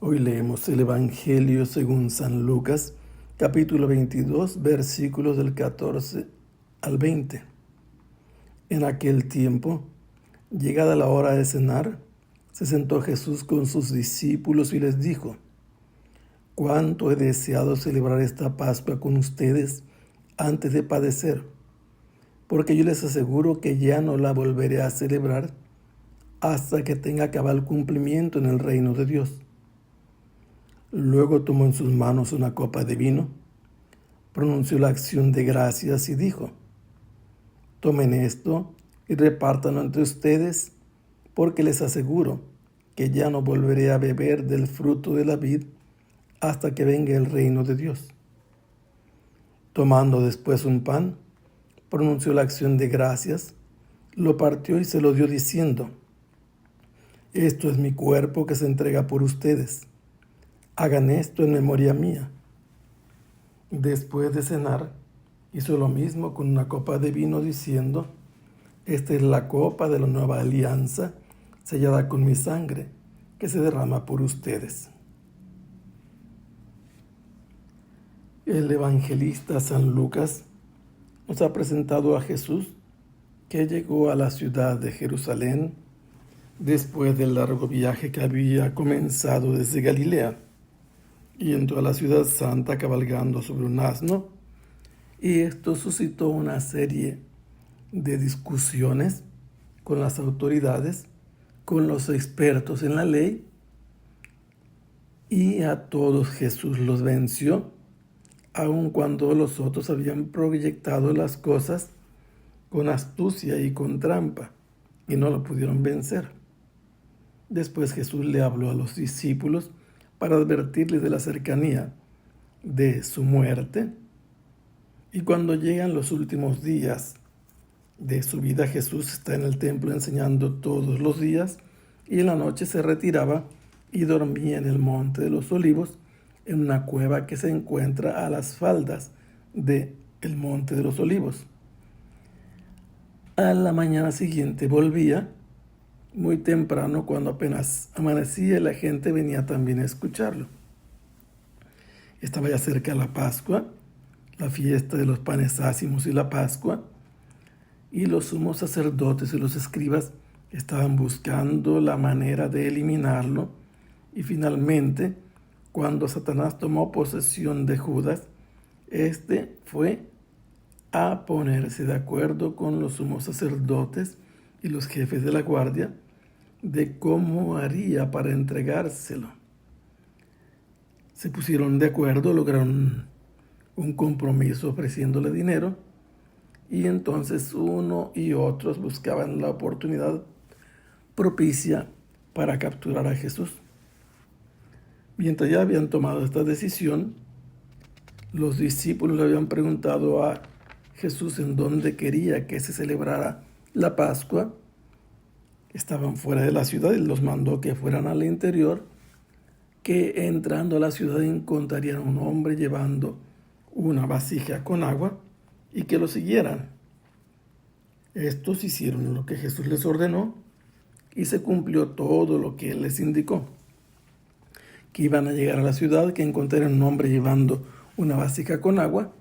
Hoy leemos el Evangelio según San Lucas, capítulo 22, versículos del 14 al 20. En aquel tiempo, llegada la hora de cenar, se sentó Jesús con sus discípulos y les dijo: «Cuánto he deseado celebrar esta Pascua con ustedes antes de padecer, porque yo les aseguro que ya no la volveré a celebrar hasta que tenga cabal cumplimiento en el reino de Dios». Luego tomó en sus manos una copa de vino, pronunció la acción de gracias y dijo: «Tomen esto y repártanlo entre ustedes, porque les aseguro que ya no volveré a beber del fruto de la vid hasta que venga el reino de Dios». Tomando después un pan, pronunció la acción de gracias, lo partió y se lo dio diciendo: «Esto es mi cuerpo que se entrega por ustedes. Hagan esto en memoria mía». Después de cenar, hizo lo mismo con una copa de vino diciendo: «Esta es la copa de la nueva alianza, sellada con mi sangre, que se derrama por ustedes». El evangelista San Lucas nos ha presentado a Jesús, que llegó a la ciudad de Jerusalén después del largo viaje que había comenzado desde Galilea, y entró a la ciudad santa cabalgando sobre un asno, y esto suscitó una serie de discusiones con las autoridades, con los expertos en la ley, y a todos Jesús los venció, aun cuando los otros habían proyectado las cosas con astucia y con trampa, y no lo pudieron vencer. Después Jesús le habló a los discípulos para advertirles de la cercanía de su muerte. Y cuando llegan los últimos días de su vida, Jesús está en el templo enseñando todos los días, y en la noche se retiraba y dormía en el monte de los Olivos, en una cueva que se encuentra a las faldas del monte de los Olivos. A la mañana siguiente volvía muy temprano, cuando apenas amanecía, y la gente venía también a escucharlo. Estaba ya cerca la Pascua, la fiesta de los panes ácimos y la Pascua, y los sumos sacerdotes y los escribas estaban buscando la manera de eliminarlo, y finalmente, cuando Satanás tomó posesión de Judas, este fue a ponerse de acuerdo con los sumos sacerdotes y los jefes de la guardia de cómo haría para entregárselo. Se pusieron de acuerdo, lograron un compromiso ofreciéndole dinero, y entonces uno y otros buscaban la oportunidad propicia para capturar a Jesús. Mientras ya habían tomado esta decisión, los discípulos le habían preguntado a Jesús en dónde quería que se celebrara la Pascua. Estaban fuera de la ciudad y los mandó que fueran al interior, que entrando a la ciudad encontrarían a un hombre llevando una vasija con agua y que lo siguieran. Estos hicieron lo que Jesús les ordenó y se cumplió todo lo que él les indicó. Que iban a llegar a la ciudad, que encontraron un hombre llevando una vasija con agua,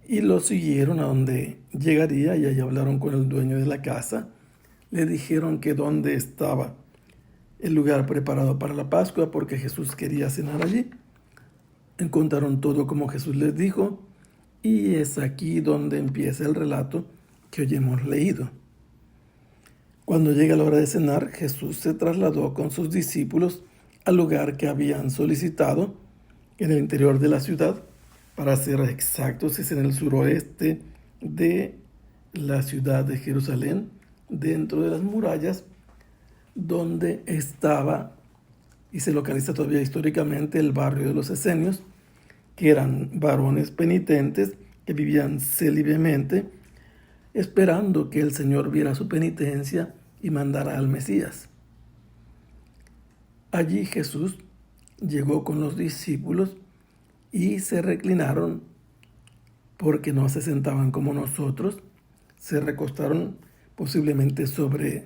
y lo siguieron a donde llegaría, y allí hablaron con el dueño de la casa. Le dijeron que dónde estaba el lugar preparado para la Pascua, porque Jesús quería cenar allí. Encontraron todo como Jesús les dijo, y es aquí donde empieza el relato que hoy hemos leído. Cuando llega la hora de cenar, Jesús se trasladó con sus discípulos al lugar que habían solicitado, en el interior de la ciudad. Para ser exactos, es en el suroeste de la ciudad de Jerusalén, dentro de las murallas, donde estaba y se localiza todavía históricamente el barrio de los esenios, que eran varones penitentes que vivían célibamente, esperando que el Señor viera su penitencia y mandara al Mesías. Allí Jesús llegó con los discípulos y se reclinaron, porque no se sentaban como nosotros, se recostaron posiblemente sobre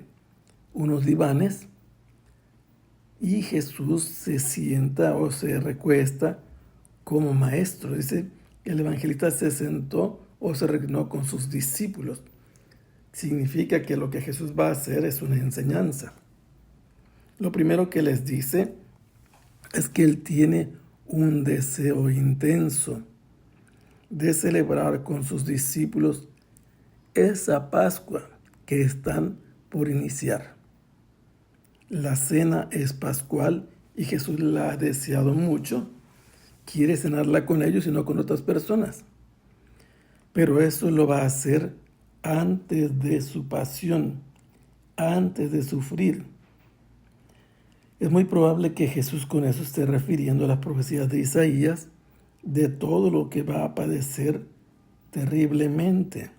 unos divanes, y Jesús se sienta o se recuesta como maestro. Dice, el evangelista se sentó o se reclinó con sus discípulos. Significa que lo que Jesús va a hacer es una enseñanza. Lo primero que les dice es que Él tiene un deseo intenso de celebrar con sus discípulos esa Pascua que están por iniciar. La cena es pascual y Jesús la ha deseado mucho. Quiere cenarla con ellos y no con otras personas. Pero eso lo va a hacer antes de su pasión, antes de sufrir. Es muy probable que Jesús con eso esté refiriendo a las profecías de Isaías de todo lo que va a padecer terriblemente.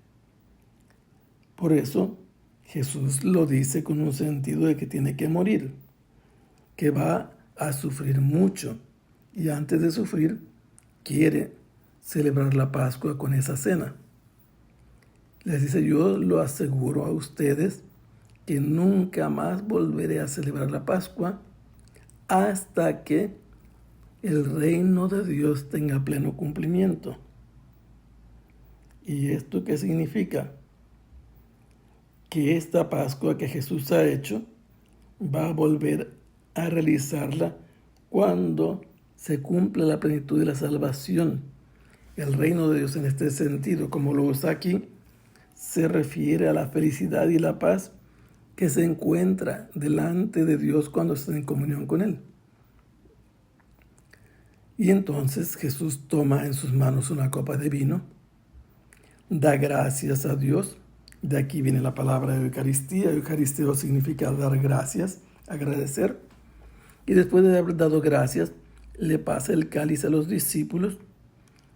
Por eso Jesús lo dice con un sentido de que tiene que morir, que va a sufrir mucho y antes de sufrir quiere celebrar la Pascua con esa cena. Les dice, yo lo aseguro a ustedes que nunca más volveré a celebrar la Pascua hasta que el reino de Dios tenga pleno cumplimiento. ¿Y esto qué significa? Que esta Pascua que Jesús ha hecho va a volver a realizarla cuando se cumpla la plenitud de la salvación. El reino de Dios en este sentido, como lo usa aquí, se refiere a la felicidad y la paz que se encuentra delante de Dios cuando está en comunión con Él. Y entonces Jesús toma en sus manos una copa de vino, da gracias a Dios. De aquí viene la palabra Eucaristía. Eucaristeo significa dar gracias, agradecer. Y después de haber dado gracias, le pasa el cáliz a los discípulos,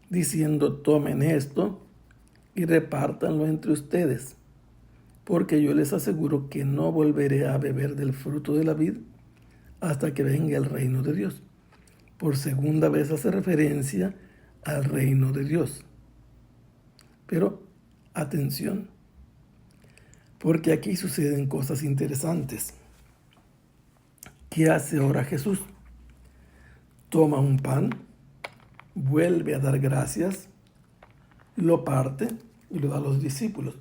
diciendo, tomen esto y repártanlo entre ustedes, porque yo les aseguro que no volveré a beber del fruto de la vid hasta que venga el reino de Dios. Por segunda vez hace referencia al reino de Dios. Pero, atención, porque aquí suceden cosas interesantes. ¿Qué hace ahora Jesús? Toma un pan, vuelve a dar gracias, lo parte y lo da a los discípulos.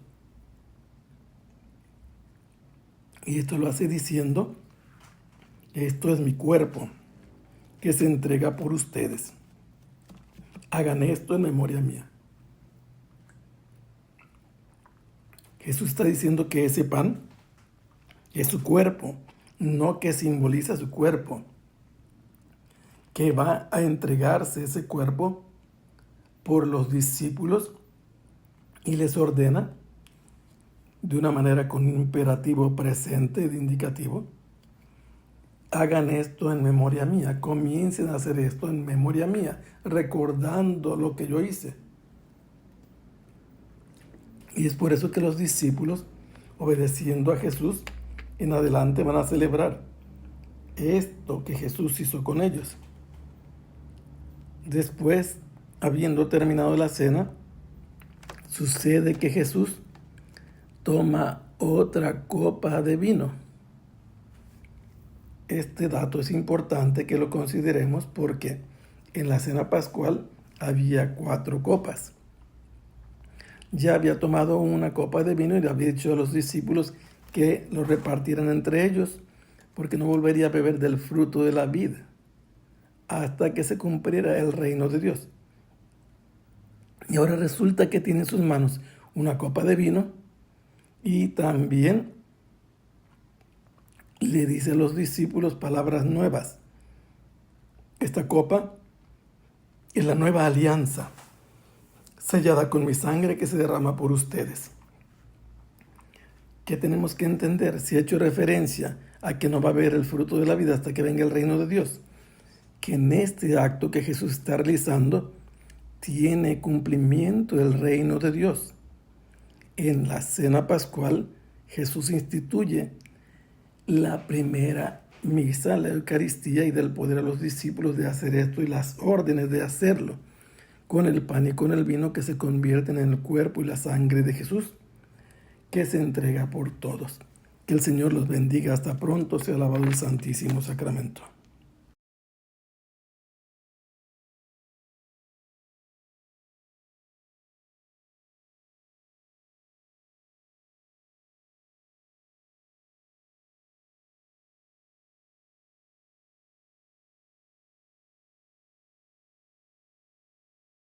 Y esto lo hace diciendo, esto es mi cuerpo, que se entrega por ustedes. Hagan esto en memoria mía. Jesús está diciendo que ese pan es su cuerpo, no que simboliza su cuerpo, que va a entregarse ese cuerpo por los discípulos y les ordena de una manera con un imperativo presente, de indicativo, hagan esto en memoria mía, comiencen a hacer esto en memoria mía, recordando lo que yo hice. Y es por eso que los discípulos, obedeciendo a Jesús, en adelante van a celebrar esto que Jesús hizo con ellos. Después, habiendo terminado la cena, sucede que Jesús toma otra copa de vino. Este dato es importante que lo consideremos porque en la cena pascual había 4 copas. Ya había tomado una copa de vino y le había dicho a los discípulos que lo repartieran entre ellos porque no volvería a beber del fruto de la vid hasta que se cumpliera el reino de Dios. Y ahora resulta que tiene en sus manos una copa de vino y también le dice a los discípulos palabras nuevas. Esta copa es la nueva alianza, sellada con mi sangre que se derrama por ustedes. ¿Qué tenemos que entender? Si he hecho referencia a que no va a haber el fruto de la vida hasta que venga el reino de Dios, que en este acto que Jesús está realizando tiene cumplimiento el reino de Dios. En la cena pascual, Jesús instituye la primera misa, la Eucaristía, y da el poder a los discípulos de hacer esto y las órdenes de hacerlo, con el pan y con el vino que se convierten en el cuerpo y la sangre de Jesús, que se entrega por todos. Que el Señor los bendiga. Hasta pronto. Sea alabado el Santísimo Sacramento.